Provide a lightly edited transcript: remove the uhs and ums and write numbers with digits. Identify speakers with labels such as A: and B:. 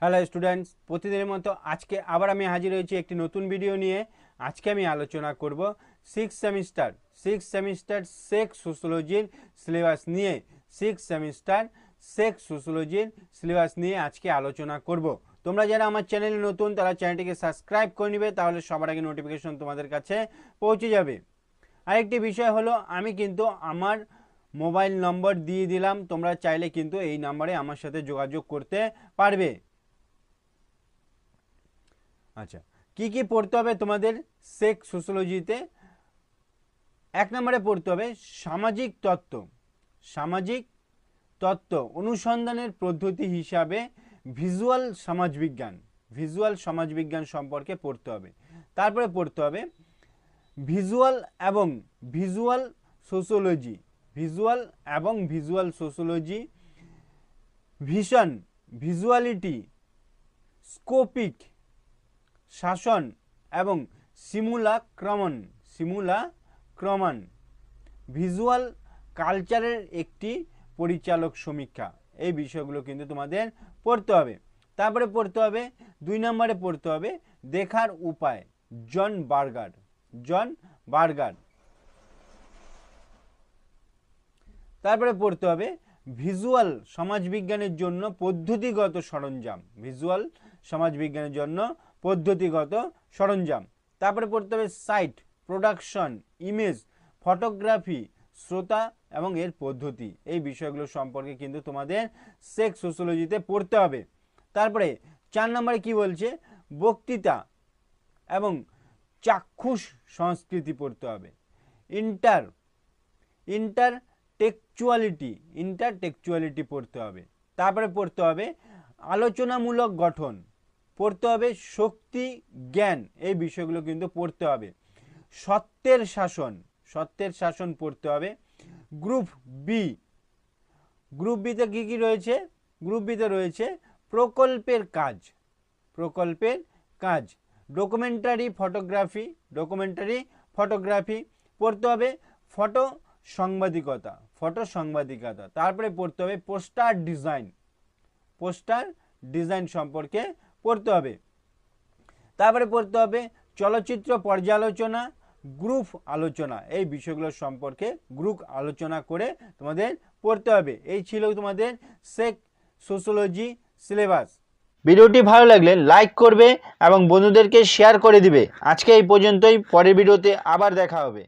A: Hello students, প্রতিদিনের মতো আজকে আবার আমি হাজির হয়েছি একটি নতুন ভিডিও নিয়ে। আজকে আমি আলোচনা করব সিক্স সেমিস্টার সেক্স সোশ্যোলজির সিলেবাস নিয়ে। সেক্স সোশ্যোলজির সিলেবাস নিয়ে আজকে আলোচনা করব। তোমরা যারা আমার চ্যানেলে নতুন তারা চ্যানেলটিকে সাবস্ক্রাইব করে নিবে, তাহলে সবার আগে নোটিফিকেশন তোমাদের কাছে পৌঁছে যাবে। আরেকটি বিষয় হলো, আমি কিন্তু আমার মোবাইল নম্বর দিয়ে দিলাম, তোমরা চাইলে কিন্তু এই নাম্বারে আমার সাথে যোগাযোগ করতে পারবে। আচ্ছা, কি কি পড়তে হবে তোমাদের সেক্স সোশ্যোলজিতে? এক নম্বরে পড়তে হবে সামাজিক তত্ত্ব অনুসন্ধানের পদ্ধতি হিসাবে ভিজুয়াল সমাজবিজ্ঞান সম্পর্কে পড়তে হবে। তারপরে পড়তে হবে ভিজুয়াল সোশ্যোলজি, ভিজুয়ালিটি, স্কোপিক শাসন এবং সিমুলাক্রমণ, ভিজুয়াল কালচারের একটি পরিচালক সমীক্ষা। এই বিষয়গুলো কিন্তু তোমাদের পড়তে হবে। তারপরে পড়তে হবে 2 নম্বরে পড়তে হবে দেখার উপায়, জন বার্গার। তারপরে পড়তে হবে ভিজুয়াল সমাজবিজ্ঞানের জন্য পদ্ধতিগত সরঞ্জাম। তারপরে পড়তে হবে সাইট, প্রোডাকশন, ইমেজ, ফটোগ্রাফি, শ্রোতা এবং এর পদ্ধতি। এই বিষয়গুলো সম্পর্কে কিন্তু তোমাদের সেক্স সোশ্যোলজিতে পড়তে হবে। তারপরে 4 নম্বরে কি বলছে, বক্তৃতা এবং চাক্ষুষ সংস্কৃতি পড়তে হবে। ইন্টারটেক্সচুয়ালিটি পড়তে হবে। তারপরে পড়তে হবে আলোচনামূলক গঠন, পড়তে হবে শক্তি, জ্ঞান, এই বিষয়গুলো কিন্তু পড়তে হবে। সত্যের শাসন পড়তে হবে। গ্রুপ বিতে কি রয়েছে? গ্রুপ বিতে রয়েছে প্রকল্পের কাজ, ডকুমেন্টারি ফটোগ্রাফি পড়তে হবে। ফটো সংবাদিকতা। তারপরে পড়তে হবে পোস্টার ডিজাইন সম্পর্কে পড়তে হবে। তারপরে পড়তে হবে চলচ্চিত্র পর্যালোচনা, গ্রুপ আলোচনা, এই বিষয়গুলো সম্পর্কে গ্রুপ আলোচনা করে তোমাদের পড়তে হবে। এই ছিল তোমাদের সেক্স সোশ্যোলজি সিলেবাস। ভিডিওটি ভালো লাগলে লাইক করবে এবং বন্ধুদেরকে শেয়ার করে দিবে। আজকে এই পর্যন্তই, পরের ভিডিওতে আবার দেখা হবে।